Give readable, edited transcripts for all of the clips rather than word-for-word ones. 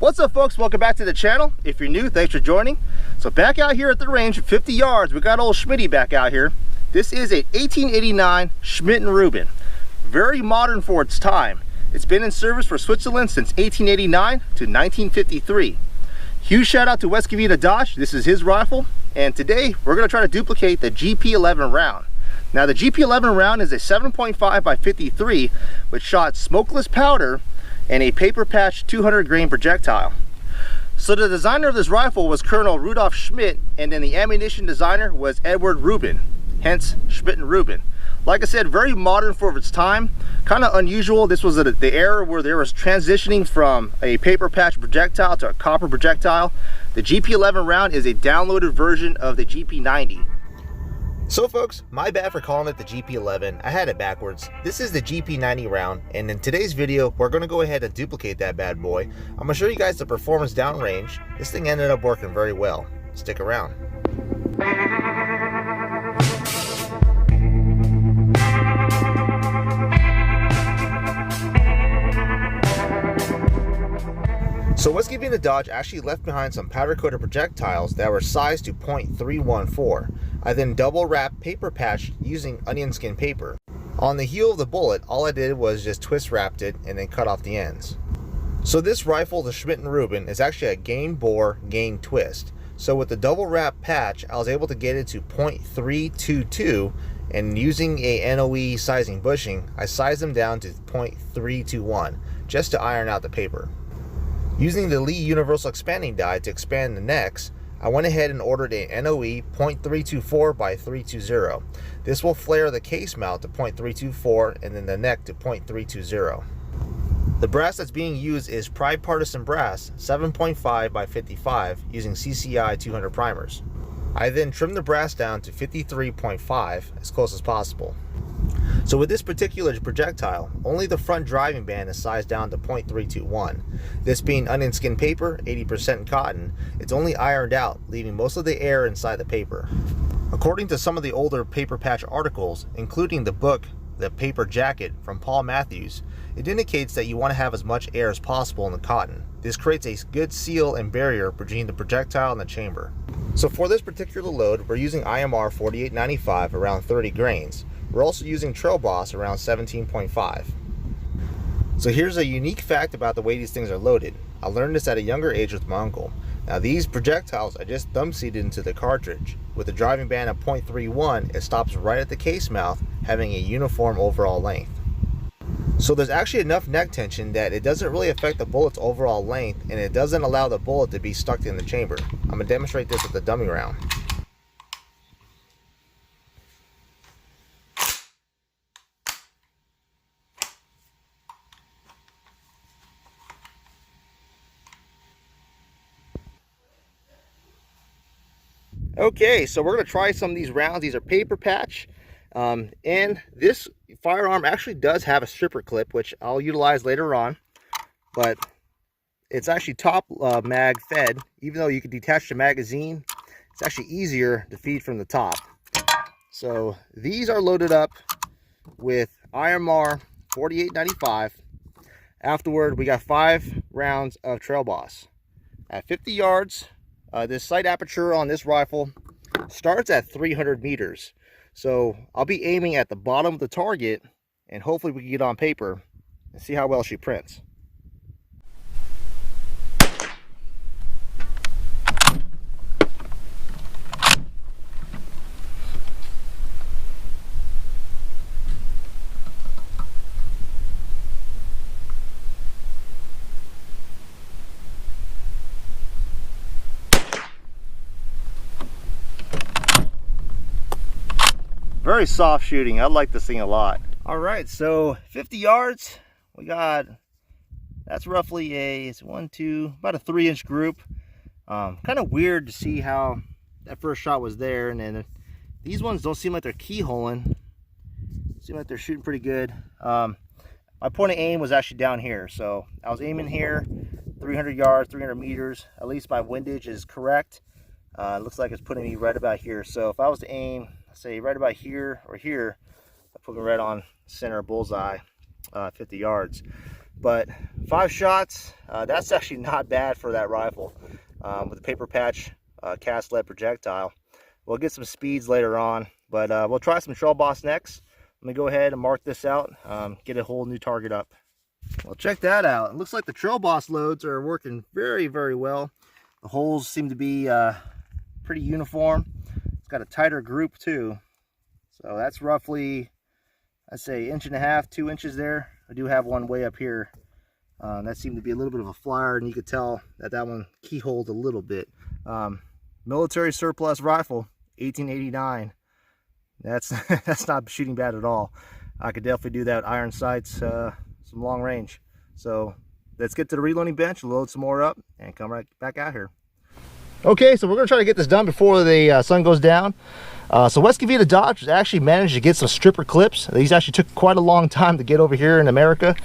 What's up, folks? Welcome back to the channel. If you're new, thanks for joining. So back out here at the range at 50 yards, we got old Schmidt back out here. This is a 1889 Schmidt and Rubin. Very modern for its time. It's been in service for Switzerland since 1889 to 1953. Huge shout out to West Covina Dodge. This is his rifle. And today we're going to try to duplicate the GP11 round. Now the GP11 round is a 7.5 by 53 which shot smokeless powder and a paper patch 200 grain projectile. So the designer of this rifle was Colonel Rudolf Schmidt, and then the ammunition designer was Edward Rubin, hence Schmidt and Rubin. Like I said, very modern for its time, kind of unusual. This was the era where there was transitioning from a paper patch projectile to a copper projectile. The GP11 round is a downloaded version of the GP90. So folks, my bad for calling it the GP11. I had it backwards. This is the GP90 round, and in today's video, we're going to go ahead and duplicate that bad boy. I'm going to show you guys the performance downrange. This thing ended up working very well. Stick around. So West Covina Dodge actually left behind some powder-coated projectiles that were sized to .314. I then double wrapped paper patched using onion skin paper. On the heel of the bullet, all I did was just twist wrapped it and then cut off the ends. So this rifle, the Schmidt and Rubin, is actually a gain bore, gain twist. So with the double wrap patch, I was able to get it to .322, and using a NOE sizing bushing, I sized them down to .321 just to iron out the paper. Using the Lee Universal Expanding Die to expand the necks, I went ahead and ordered a NOE .324 by 320. This will flare the case mount to .324 and then the neck to .320. The brass that's being used is Pride Partisan brass 7.5 by 55 using CCI 200 primers. I then trimmed the brass down to 53.5 as close as possible. So with this particular projectile, only the front driving band is sized down to .321. This being onion skin paper, 80% cotton, it's only ironed out, leaving most of the air inside the paper. According to some of the older paper patch articles, including the book The Paper Jacket from Paul Matthews, it indicates that you want to have as much air as possible in the cotton. This creates a good seal and barrier between the projectile and the chamber. So for this particular load, we're using IMR 4895 around 30 grains. We're also using Trail Boss around 17.5. So here's a unique fact about the way these things are loaded. I learned this at a younger age with my uncle. Now these projectiles are just thumb seated into the cartridge. With the driving band at .31, it stops right at the case mouth, having a uniform overall length. So there's actually enough neck tension that it doesn't really affect the bullet's overall length, and it doesn't allow the bullet to be stuck in the chamber. I'm going to demonstrate this with the dummy round. Okay, so we're going to try some of these rounds. These are paper patch, and this firearm actually does have a stripper clip, which I'll utilize later on, but it's actually top mag fed. Even though you can detach the magazine, it's actually easier to feed from the top. So these are loaded up with IMR 4895. Afterward, we got 5 rounds of Trail Boss at 50 yards. This sight aperture on this rifle starts at 300 meters. So I'll be aiming at the bottom of the target, and hopefully we can get on paper and see how well she prints. Very soft shooting. I like this thing a lot. All right, so 50 yards, we got, that's roughly it's about a 3-inch group. Kind of weird to see how that first shot was there, and then these ones don't seem like they're keyholing. Seem like they're shooting pretty good. My point of aim was actually down here, so I was aiming here, 300 yards, 300 meters. At least my windage is correct. It looks like it's putting me right about here. So if I was to aim, say right about here or here, I put me right on center bullseye, 50 yards. But 5 shots, that's actually not bad for that rifle with the paper patch cast lead projectile. We'll get some speeds later on, but we'll try some Trail Boss next. Let me go ahead and mark this out, get a whole new target up. Well, check that out. It looks like the Trail Boss loads are working very, very well. The holes seem to be pretty uniform. It's got a tighter group too. So that's roughly, I'd say, 1.5 to 2 inches there. I do have one way up here. That seemed to be a little bit of a flyer, and you could tell that that one keyholed a little bit. Military surplus rifle, 1889. That's not shooting bad at all. I could definitely do that iron sights, some long range. So let's get to the reloading bench, load some more up, and come right back out here. Okay, so we're gonna try to get this done before the sun goes down. So West Covina Dodge actually managed to get some stripper clips. These actually took quite a long time to get over here in America,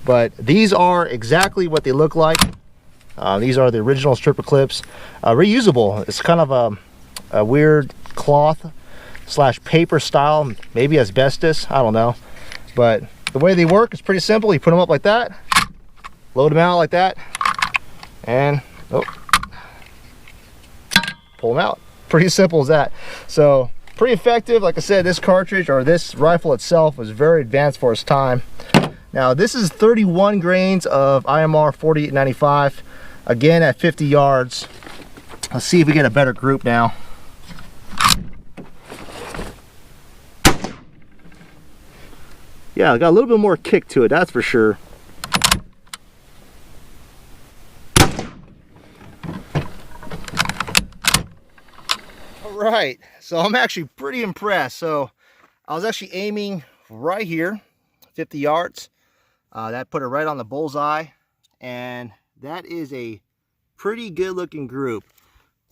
but these are exactly what they look like. These are the original stripper clips, reusable. It's kind of a weird cloth / paper style, maybe asbestos, I don't know. But the way they work is pretty simple. You put them up like that, load them out like that, and pull them out. Pretty simple as that. So pretty effective. Like I said, this cartridge, or this rifle itself, was very advanced for its time. Now this is 31 grains of IMR 4895, again at 50 yards. Let's see if we get a better group now. Yeah, I got a little bit more kick to it, that's for sure. All right, so I'm actually pretty impressed. So I was actually aiming right here, 50 yards. That put it right on the bullseye, and that is a pretty good looking group.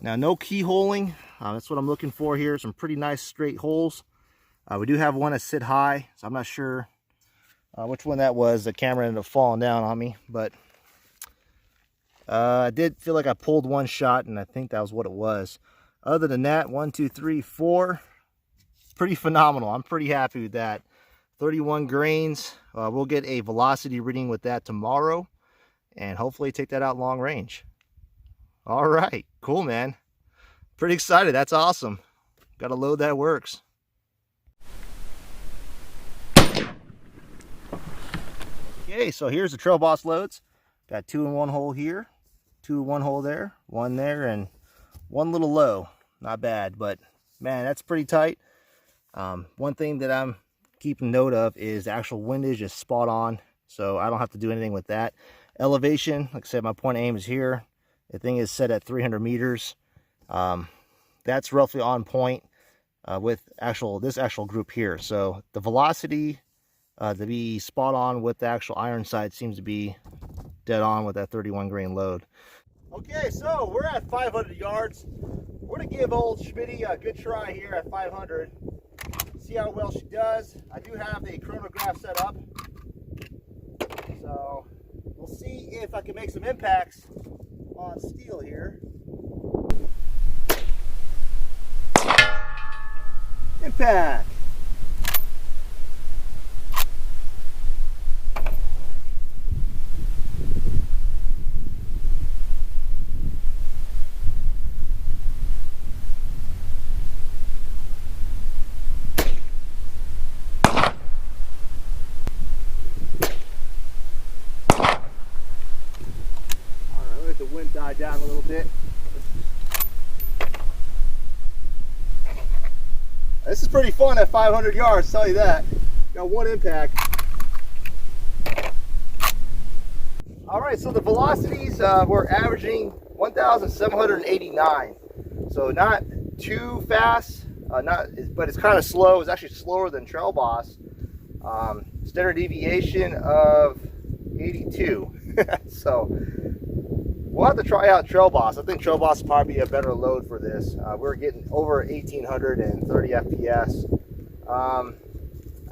Now, no keyholing. That's what I'm looking for here. Some pretty nice straight holes. We do have one that sit high, so I'm not sure which one that was. The camera ended up falling down on me, but I did feel like I pulled one shot, and I think that was what it was. Other than that, 1, 2, 3, 4, pretty phenomenal. I'm pretty happy with that. 31 grains. We'll get a velocity reading with that tomorrow, and hopefully take that out long range. All right, cool, man. Pretty excited. That's awesome. Got a load that works. Okay, so here's the Trail Boss loads. Got 2 in one hole here, 2 in one hole there, 1 there, and 1 little low. Not bad, but man, that's pretty tight. One thing that I'm keeping note of is the actual windage is spot on, so I don't have to do anything with that. Elevation, like I said, my point of aim is here. The thing is set at 300 meters. That's roughly on point with this actual group here. So the velocity to be spot on with the actual iron sight seems to be dead on with that 31 grain load. Okay, so we're at 500 yards. We're gonna give old Schmidt a good try here at 500. See how well she does. I do have the chronograph set up, so we'll see if I can make some impacts on steel here. Impact. Die down a little bit. This is pretty fun at 500 yards, tell you that. Got 1 impact. All right, so the velocities we're averaging 1,789. So not too fast, but it's kind of slow. It's actually slower than Trail Boss. Standard deviation of 82. So we'll have to try out Trail Boss. I think Trail Boss will probably be a better load for this. We're getting over 1,830 FPS.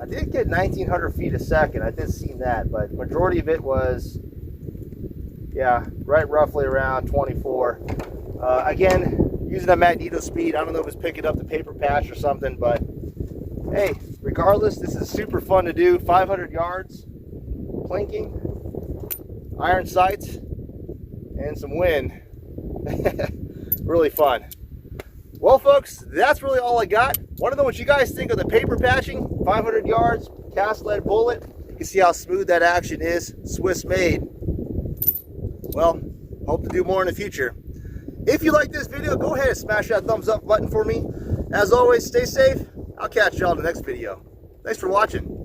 I did get 1,900 feet a second. I did see that, but majority of it was, yeah, right roughly around 24. Again, using a magneto speed. I don't know if it's picking up the paper patch or something, but hey, regardless, this is super fun to do. 500 yards, plinking. iron sights, and some wind. Really fun. Well, folks, that's really all I got. Want to know what you guys think of the paper patching? 500 yards, cast lead bullet. You can see how smooth that action is. Swiss made. Well, hope to do more in the future. If you like this video, go ahead and smash that thumbs up button for me. As always, stay safe. I'll catch y'all in the next video. Thanks for watching.